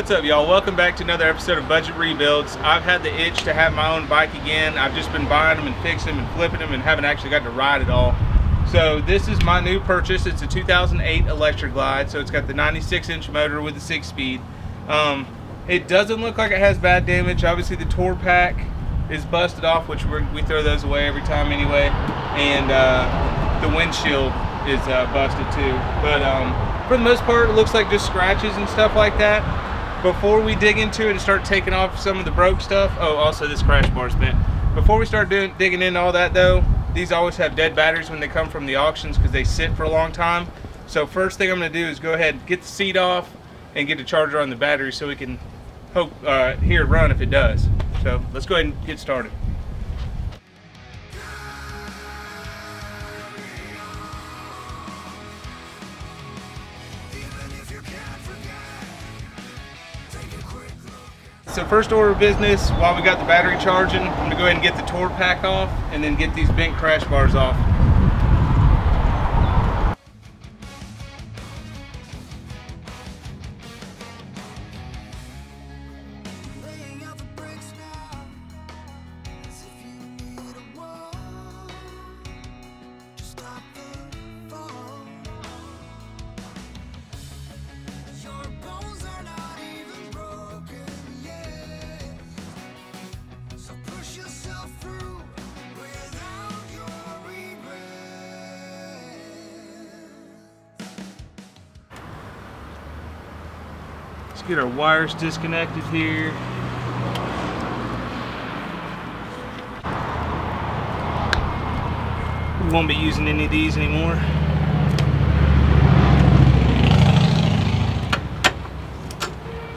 What's up, y'all? Welcome back to another episode of Budget Rebuilds. I've had the itch to have my own bike again. I've just been buying them and fixing them and flipping them and haven't actually got to ride at all. So this is my new purchase. It's a 2008 Electric Glide, so it's got the 96-inch motor with the 6-speed. It doesn't look like it has bad damage. Obviously the tour pack is busted off, which we throw those away every time anyway, and the windshield is busted too. But for the most part, it looks like just scratches and stuff like that. Before we dig into it and start taking off some of the broke stuff, oh, also this crash bar's bent. Before we start digging into all that though, these always have dead batteries when they come from the auctions because they sit for a long time. So first thing I'm going to do is go ahead and get the seat off and get the charger on the battery so we can hope hear it run if it does. So let's go ahead and get started. So first order of business, while we got the battery charging, I'm going to go ahead and get the tour pack off and then get these bent crash bars off. Let's get our wires disconnected here. We won't be using any of these anymore.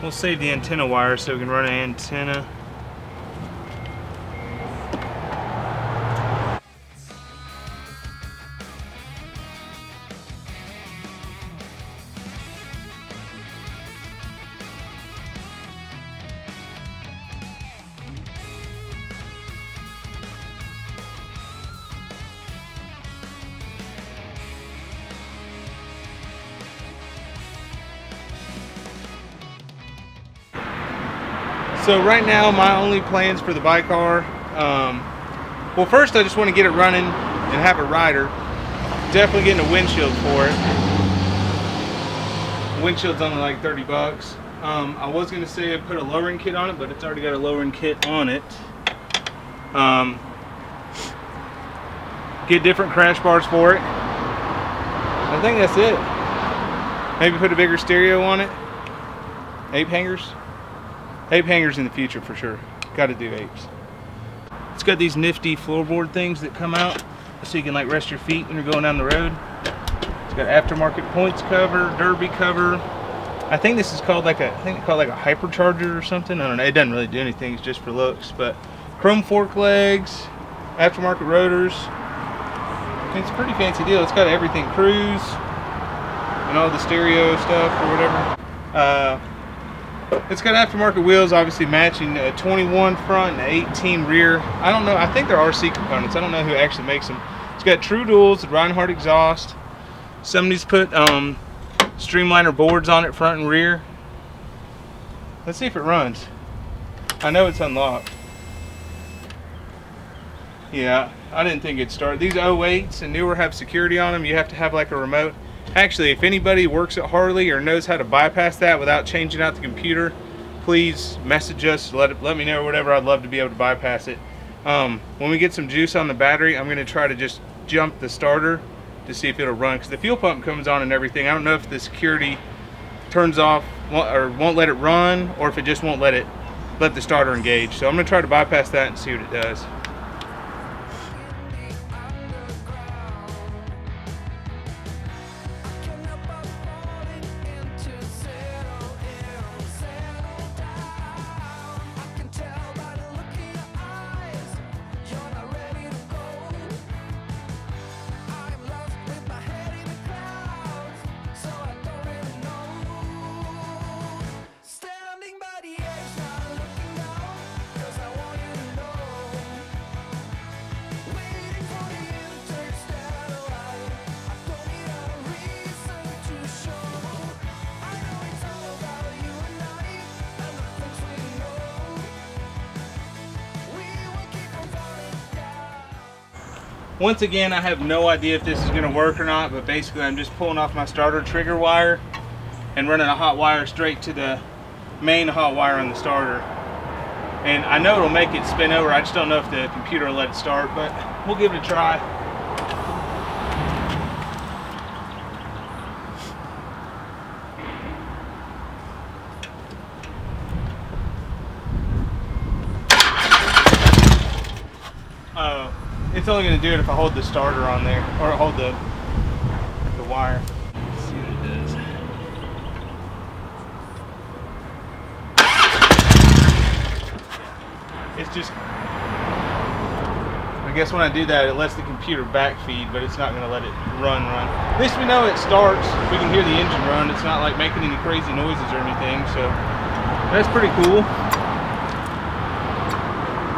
We'll save the antenna wire so we can run an antenna. So right now my only plans for the bike are, well, first I just want to get it running and have a rider. Definitely getting a windshield for it. The windshield's only like 30 bucks. I was going to say I'd put a lowering kit on it, but it's already got a lowering kit on it. Get different crash bars for it. I think that's it. Maybe put a bigger stereo on it. Ape hangers. Ape hangers in the future for sure. Got to do apes. It's got these nifty floorboard things that come out so you can like rest your feet when you're going down the road. It's got aftermarket points cover, derby cover. I think this is called like a, I think it's called like a hypercharger or something. I don't know. It doesn't really do anything. It's just for looks. But chrome fork legs, aftermarket rotors. I mean, it's a pretty fancy deal. It's got everything, cruise, and all the stereo stuff or whatever. It's got aftermarket wheels, obviously matching 21 front and 18 rear. I don't know, I think they're RC components. I don't know who actually makes them. It's got true duals, Reinhardt exhaust. Somebody's put Streamliner boards on it, front and rear. Let's see if it runs. I know it's unlocked. Yeah, I didn't think it'd start. These 08s and newer have security on them. You have to have like a remote. Actually, if anybody works at Harley or knows how to bypass that without changing out the computer, please message us, let me know or whatever. I'd love to be able to bypass it. When we get some juice on the battery, I'm going to try to just jump the starter to see if it'll run, because the fuel pump comes on and everything. I don't know if the security turns off or won't let it run, or if it just won't let the starter engage. So I'm going to try to bypass that and see what it does. Once again, I have no idea if this is going to work or not, but basically I'm just pulling off my starter trigger wire and running a hot wire straight to the main hot wire on the starter. And I know it'll make it spin over. I just don't know if the computer will let it start, but we'll give it a try. It's only going to do it if I hold the starter on there, or hold the wire. Let's see what it does. It's just, I guess when I do that, it lets the computer backfeed, but it's not going to let it run. At least we know it starts. We can hear the engine run. It's not like making any crazy noises or anything, so that's pretty cool.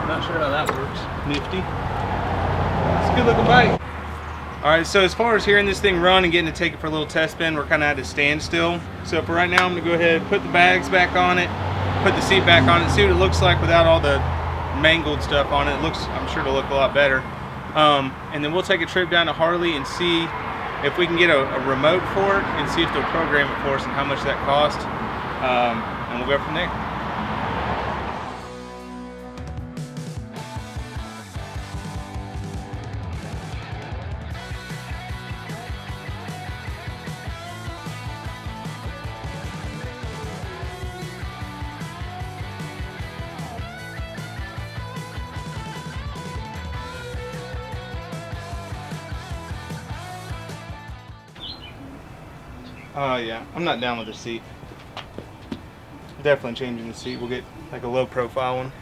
Not sure how that works. Nifty. It's a good looking bike. Alright, so as far as hearing this thing run and getting to take it for a little test spin, we're kind of at a standstill. So for right now, I'm going to go ahead and put the bags back on it, put the seat back on it, see what it looks like without all the mangled stuff on it. It looks, I'm sure it'll look a lot better. And then we'll take a trip down to Harley and see if we can get a remote for it and see if they'll program it for us and how much that costs. And we'll go from there. Yeah, I'm not down with the seat. Definitely changing the seat. We'll get like a low profile one.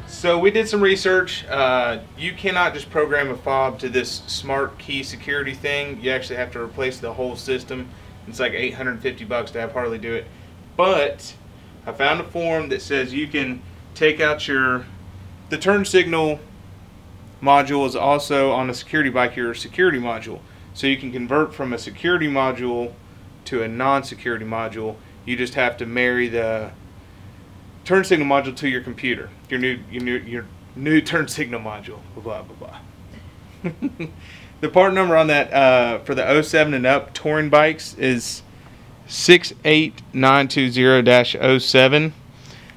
So we did some research. You cannot just program a fob to this smart key security thing. You actually have to replace the whole system. It's like $850 to have Harley do it. But I found a forum that says you can take out the turn signal module is also on a security bike, your security module. So you can convert from a security module to a non-security module. You just have to marry the turn signal module to your computer, your new turn signal module, blah blah blah. The part number on that for the 07 and up touring bikes is 68920-07,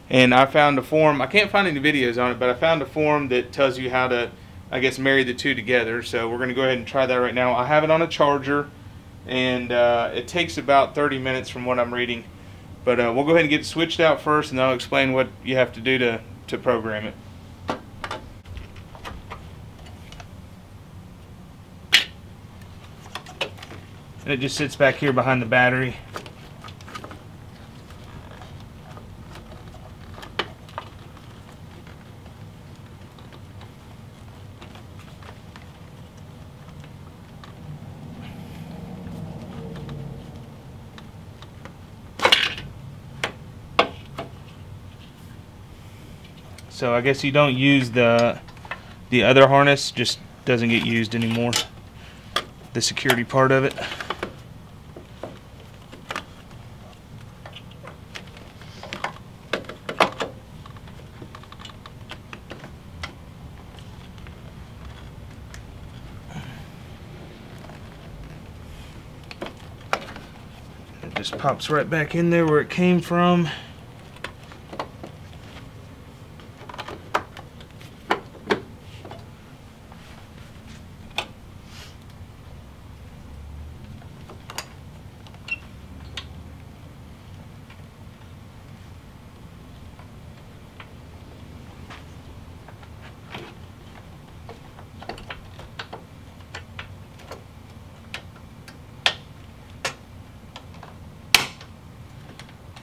and I found a forum. I can't find any videos on it, but I found a forum that tells you how to, I guess, marry the two together. So we're going to go ahead and try that right now. I have it on a charger, and it takes about 30 minutes from what I'm reading. But we'll go ahead and get it switched out first, and I'll explain what you have to do to program it. And it just sits back here behind the battery. So I guess you don't use the other harness, just doesn't get used anymore. The security part of it. It just pops right back in there where it came from.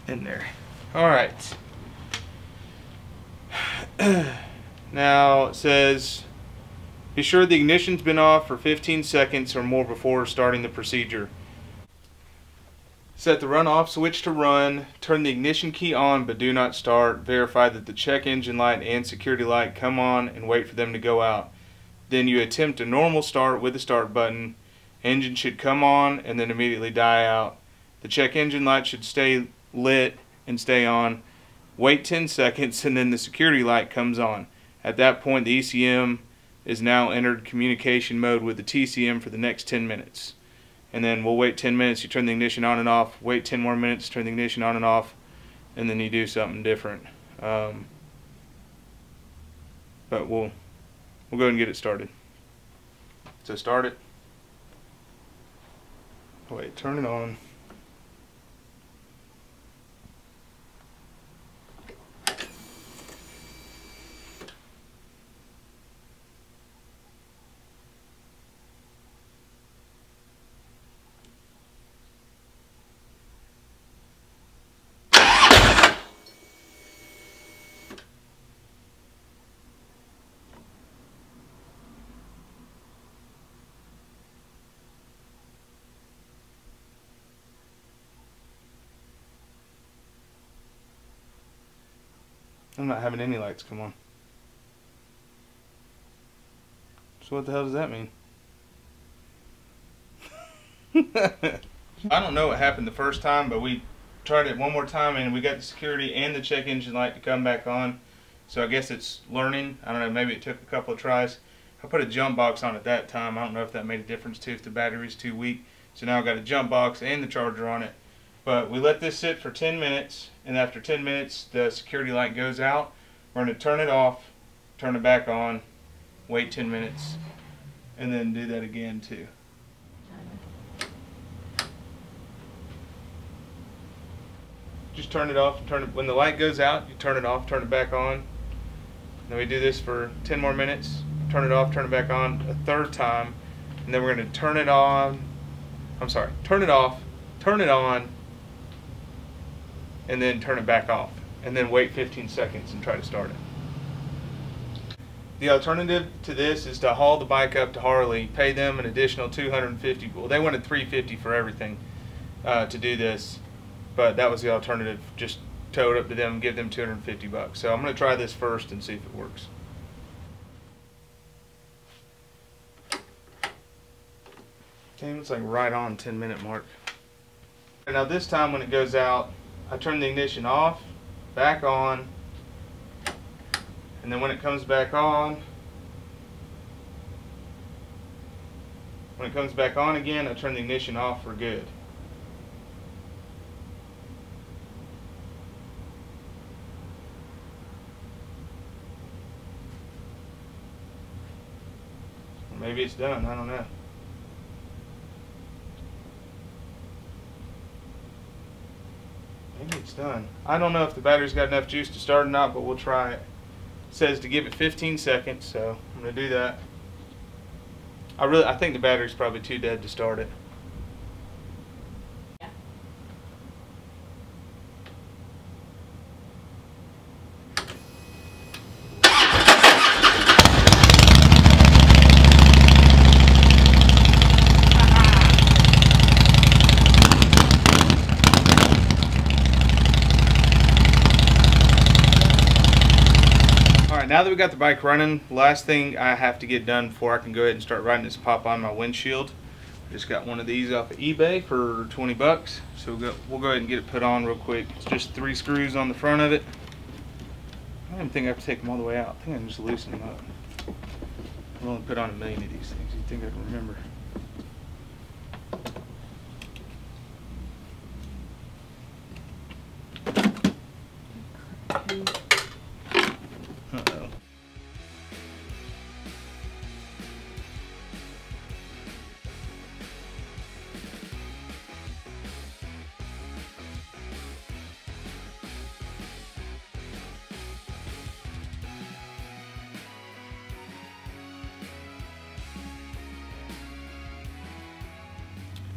In there. All right. Now it says Be sure the ignition's been off for 15 seconds or more before starting the procedure. Set the run off switch to run, turn the ignition key on but do not start. Verify that the check engine light and security light come on and wait for them to go out. Then you attempt a normal start with the start button. Engine should come on and then immediately die out. The check engine light should stay lit and stay on. Wait 10 seconds and then the security light comes on. At that point the ECM is now entered communication mode with the TCM for the next 10 minutes. And then we'll wait 10 minutes, you turn the ignition on and off, wait 10 more minutes, turn the ignition on and off, and then you do something different. But we'll go ahead and get it started. So start it. Wait, turn it on. I'm not having any lights come on. So what the hell does that mean? I don't know what happened the first time, but we tried it one more time and we got the security and the check engine light to come back on. So I guess it's learning. I don't know, maybe it took a couple of tries. I put a jump box on at that time. I don't know if that made a difference too, if the battery's too weak. So now I've got a jump box and the charger on it. But we let this sit for 10 minutes, and after 10 minutes the security light goes out. We're going to turn it off, turn it back on, wait 10 minutes, and then do that again too. Just turn it off, when the light goes out, you turn it off, turn it back on. Then we do this for 10 more minutes, turn it off, turn it back on a third time, and then we're going to turn it on, turn it off, turn it on, and then turn it back off. And then wait 15 seconds and try to start it. The alternative to this is to haul the bike up to Harley, pay them an additional $250. Well, they wanted $350 for everything to do this, but that was the alternative. Just tow it up to them and give them $250. So I'm going to try this first and see if it works. Okay, it's like right on 10-minute mark. And now this time when it goes out, I turn the ignition off, back on, and then when it comes back on, again, I turn the ignition off for good. Or maybe it's done, I don't know. Maybe it's done. I don't know if the battery's got enough juice to start or not, but we'll try it. It says to give it 15 seconds, so I'm going to do that. I think the battery's probably too dead to start it. Now that we got the bike running, last thing I have to get done before I can go ahead and start riding is pop on my windshield. Just got one of these off of eBay for 20 bucks. So we'll go ahead and get it put on real quick. It's just 3 screws on the front of it. I don't even think I have to take them all the way out. I think I can just loosen them up. I've only put on 1 million of these things. You'd think I can remember. Uh-oh.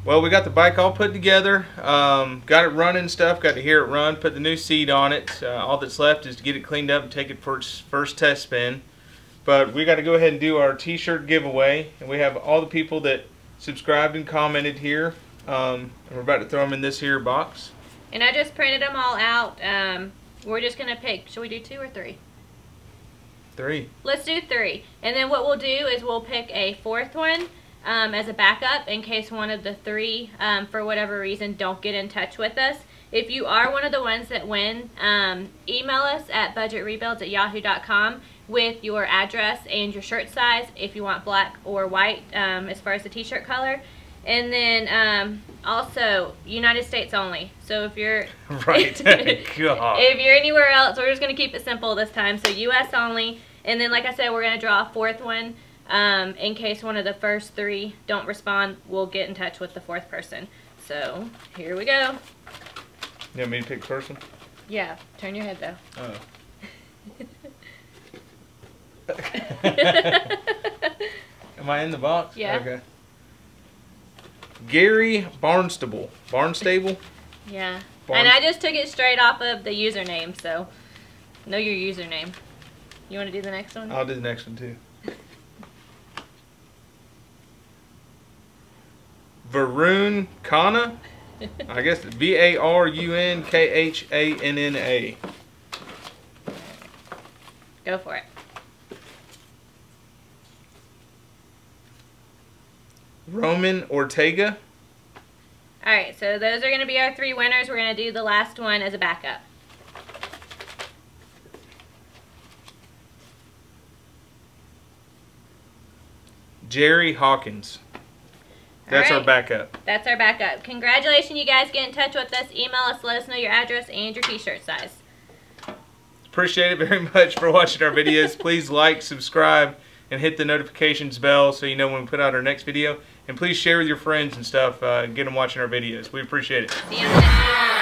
Well, we got the bike all put together, got it running and stuff, got to hear it run, put the new seat on it. All that's left is to get it cleaned up and take it for its first test spin. But we got to go ahead and do our t-shirt giveaway. And we have all the people that subscribed and commented here. And we're about to throw them in this here box. And I just printed them all out. We're just going to pick, should we do 2 or 3? 3. Let's do 3. And then what we'll do is we'll pick a 4th one as a backup in case one of the 3, for whatever reason, don't get in touch with us. If you are one of the ones that win, email us at budgetrebuilds@yahoo.com with your address and your shirt size if you want black or white as far as the t-shirt color. And then also United States only. So if you're right, God. If you're anywhere else, we're just gonna keep it simple this time. So US only. And then like I said, we're gonna draw a 4th one in case one of the first 3 don't respond. We'll get in touch with the 4th person. So here we go. You want me to pick the first one? Yeah. Turn your head though. Oh. Am I in the box? Yeah. Okay. Gary Barnstable. Barnstable? Yeah. And I just took it straight off of the username, so know your username. You want to do the next one? I'll do the next one too. Varun Khanna? I guess VARUNKHANNA. Go for it. Roman Ortega. Alright, so those are going to be our 3 winners. We're going to do the last one as a backup. Jerry Hawkins. That's our backup. That's our backup. Congratulations, you guys. Get in touch with us. Email us. Let us know your address and your t-shirt size. Appreciate it very much for watching our videos. Please like, subscribe, and hit the notifications bell so you know when we put out our next video. And please share with your friends and stuff. Get them watching our videos. We appreciate it. See you on the next one.